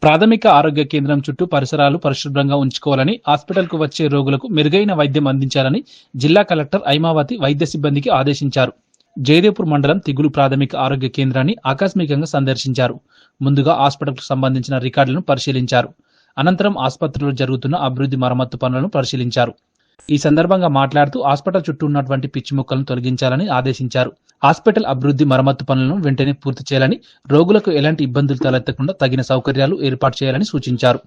ప్రాథమిక ఆరోగ్య కేంద్రం చుట్టూ పరిసరాలు పరిశుభ్రంగా ఉంచుకోవాలని, హాస్పిటల్కు వచ్చే రోగులకు మెరుగైన వైద్యం అందించాలని జిల్లా కలెక్టర్ ఐమావతి వైద్య సిబ్బందికి ఆదేశించారు. జయదేవ్పూర్ మండలం తిగులు ప్రాథమిక ఆరోగ్య కేంద్రాన్ని ఆకస్మికంగా సందర్శించారు. ముందుగా హాస్పిటల్కు సంబంధించిన రికార్డులను పరిశీలించారు. అనంతరం ఆసుపత్రిలో జరుగుతున్న అభివృద్ధి మరమ్మత్తు పనులను పరిశీలించారు. ఈ సందర్భంగా మాట్లాడుతూ హాస్పిటల్ చుట్టూ ఉన్నటువంటి పిచ్చి మొక్కలను తొలగించాలని ఆదేశించారు. హాస్పిటల్ అభివృద్ధి మరమ్మత్తు పనులను వెంటనే పూర్తి చేయాలని, రోగులకు ఎలాంటి ఇబ్బందులు తలెత్తకుండా తగిన సౌకర్యాలు ఏర్పాటు చేయాలని సూచించారు.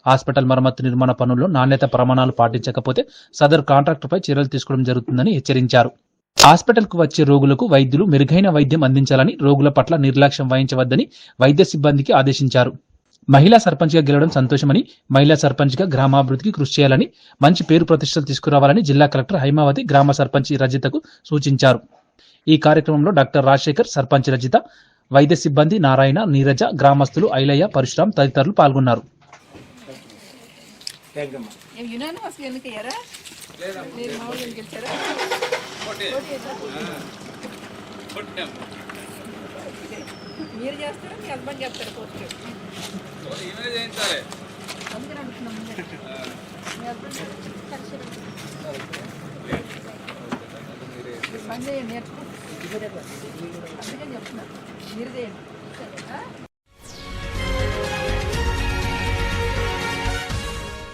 హాస్పిటల్ మరమ్మత్తు నిర్మాణ పనుల్లో నాణ్యత ప్రమాణాలు పాటించకపోతే సదరు కాంట్రాక్టుపై చర్యలు తీసుకోవడం జరుగుతుందని హెచ్చరించారు. హాస్పిటల్కు వచ్చే రోగులకు వైద్యులు మెరుగైన వైద్యం అందించాలని, రోగుల పట్ల నిర్లక్ష్యం వహించవద్దని వైద్య సిబ్బందికి ఆదేశించారు. మహిళా సర్పంచ్గా గెలవడం సంతోషమని, మహిళా సర్పంచ్గా గ్రామాభివృద్ధికి కృషి చేయాలని, మంచి పేరు ప్రతిష్టలు తీసుకురావాలని జిల్లా కలెక్టర్ హైమావతి గ్రామ సర్పంచ్ రజితకు సూచించారు. ఈ కార్యక్రమంలో డాక్టర్ రాజశేఖర్, సర్పంచ్ రజిత, వైద్య సిబ్బంది నారాయణ, నీరజ, గ్రామస్తులు ఐలయ్య, పరశురాం తదితరులు పాల్గొన్నారు. మీరు చేస్తారా మీ హస్బెండ్ చేస్తారు పోస్ట్ అందుకని అంటున్నాం మీ హస్బెండ్ పని చేయండి నేర్చుకో అందుకని చెప్తున్నారు మీరు చేయండి.